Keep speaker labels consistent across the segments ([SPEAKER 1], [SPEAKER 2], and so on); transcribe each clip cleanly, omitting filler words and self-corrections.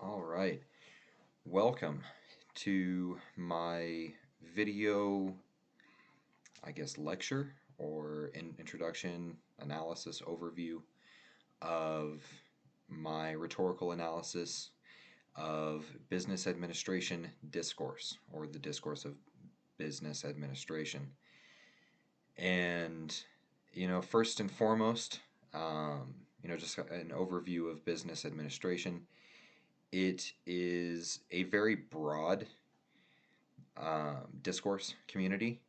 [SPEAKER 1] All right. Welcome to my video, lecture or introduction, analysis, overview of my rhetorical analysis of business administration discourse or the discourse of business administration. And, first and foremost, just an overview of business administration. It is a very broad discourse community.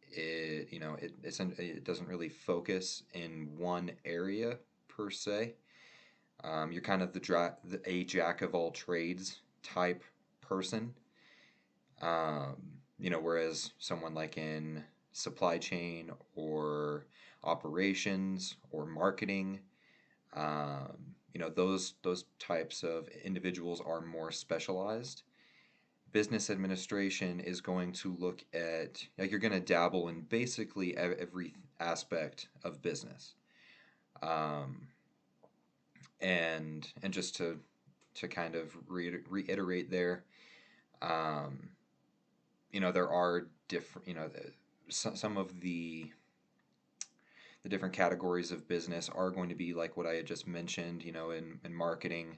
[SPEAKER 1] It doesn't really focus in one area per se. You're kind of a jack of all trades type person. Whereas someone like in supply chain or operations or marketing, those types of individuals are more specialized. Business administration is going to look at, like, you're going to dabble in basically every aspect of business. And just to kind of reiterate there, there are different, some of the different categories of business are going to be like what I had just mentioned, in marketing,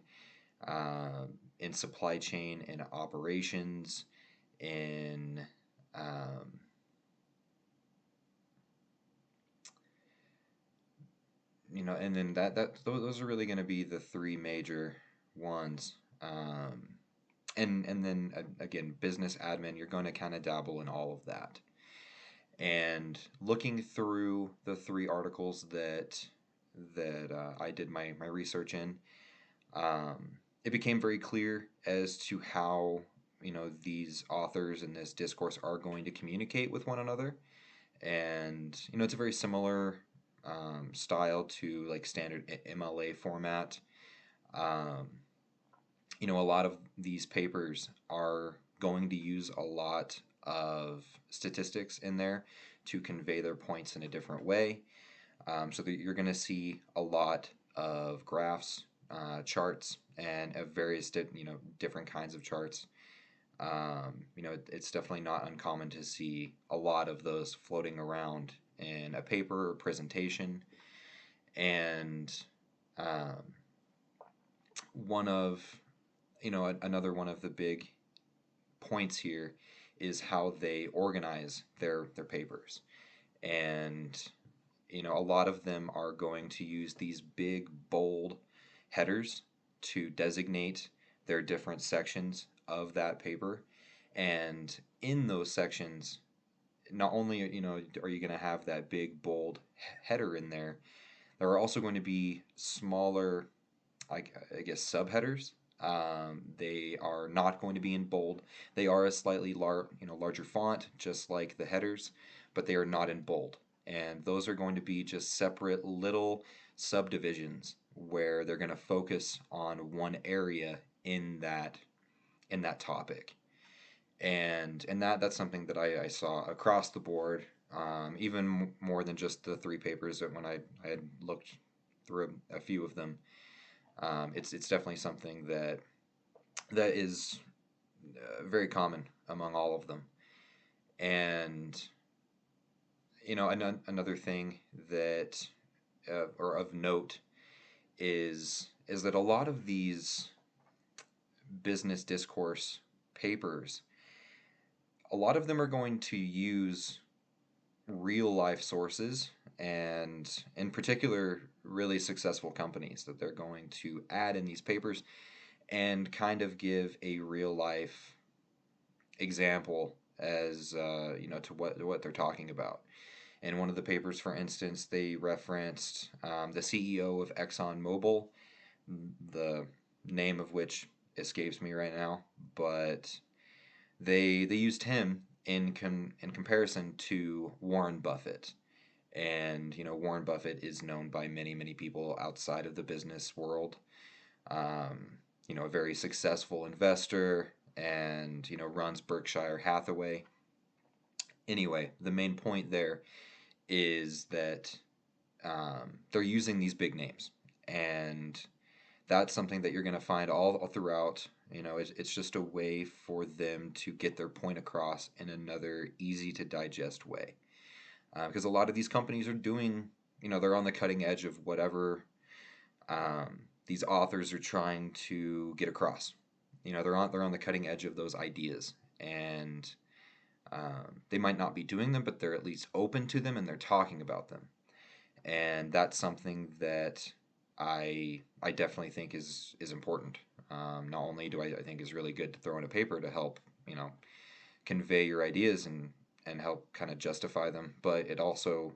[SPEAKER 1] in supply chain, in operations, in and then those are really going to be the three major ones. And then again, business admin, you're going to kind of dabble in all of that. And looking through the three articles that I did my research in, it became very clear as to how these authors in this discourse are going to communicate with one another. And it's a very similar style to like standard MLA format. A lot of these papers are going to use a lot of statistics in there to convey their points in a different way. So that you're going to see a lot of graphs, charts, and of various different kinds of charts. It's definitely not uncommon to see a lot of those floating around in a paper or presentation. And another one of the big points here is how they organize their papers. And a lot of them are going to use these big bold headers to designate their different sections of that paper. And in those sections, not only are you going to have that big bold header in there, there are also going to be smaller, I guess, subheaders. They are not going to be in bold. They are a slightly larger font, just like the headers, but they are not in bold. And those are going to be just separate little subdivisions where they're going to focus on one area in that topic. And that's something that I saw across the board, even more than just the three papers that when I had looked through a few of them. It's definitely something that is very common among all of them. And another thing that or of note is that a lot of these business discourse papers, a lot of them are going to use real life sources, and in particular really successful companies that they're going to add in these papers and kind of give a real life example as to what they're talking about. In one of the papers, for instance, they referenced the CEO of ExxonMobil, the name of which escapes me right now, but they used him in comparison to Warren Buffett. And Warren Buffett is known by many people outside of the business world. A very successful investor, and runs Berkshire Hathaway. Anyway, the main point there is that they're using these big names, and That's something that you're going to find all throughout. It's just a way for them to get their point across in another easy to digest way. Because a lot of these companies are doing, they're on the cutting edge of whatever these authors are trying to get across. They're on the cutting edge of those ideas, and they might not be doing them, but they're at least open to them and they're talking about them. And that's something that I definitely think is important. Not only do I think is really good to throw in a paper to help convey your ideas and help kind of justify them, but it also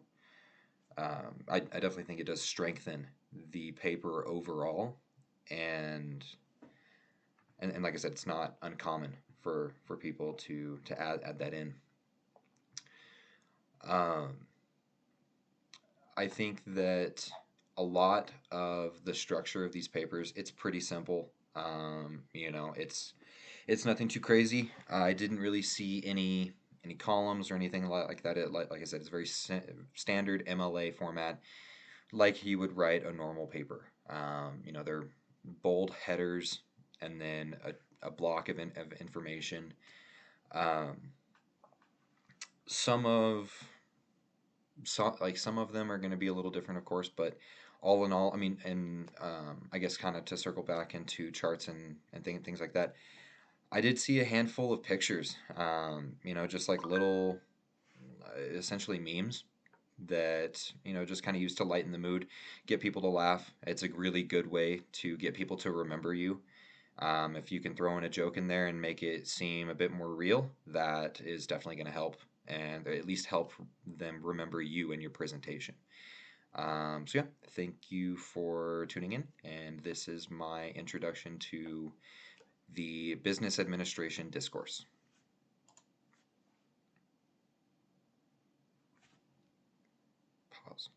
[SPEAKER 1] I definitely think it does strengthen the paper overall, and and like I said, it's not uncommon for people to add that in. Um, I think that a lot of the structure of these papers, it's pretty simple. It's nothing too crazy. I didn't really see any columns or anything like that. Like I said, it's very standard MLA format, like you would write a normal paper. They're bold headers and then a block of information. Um, some of some of them are going to be a little different, of course, but all in all, I mean, and I guess kind of to circle back into charts and things like that, I did see a handful of pictures, just like little, essentially memes that, just kind of used to lighten the mood, get people to laugh. It's a really good way to get people to remember you. If you can throw in a joke in there and make it seem a bit more real, that is definitely going to help, and at least help them remember you and your presentation. So, yeah, thank you for tuning in, and this is my introduction to the business administration discourse. Pause.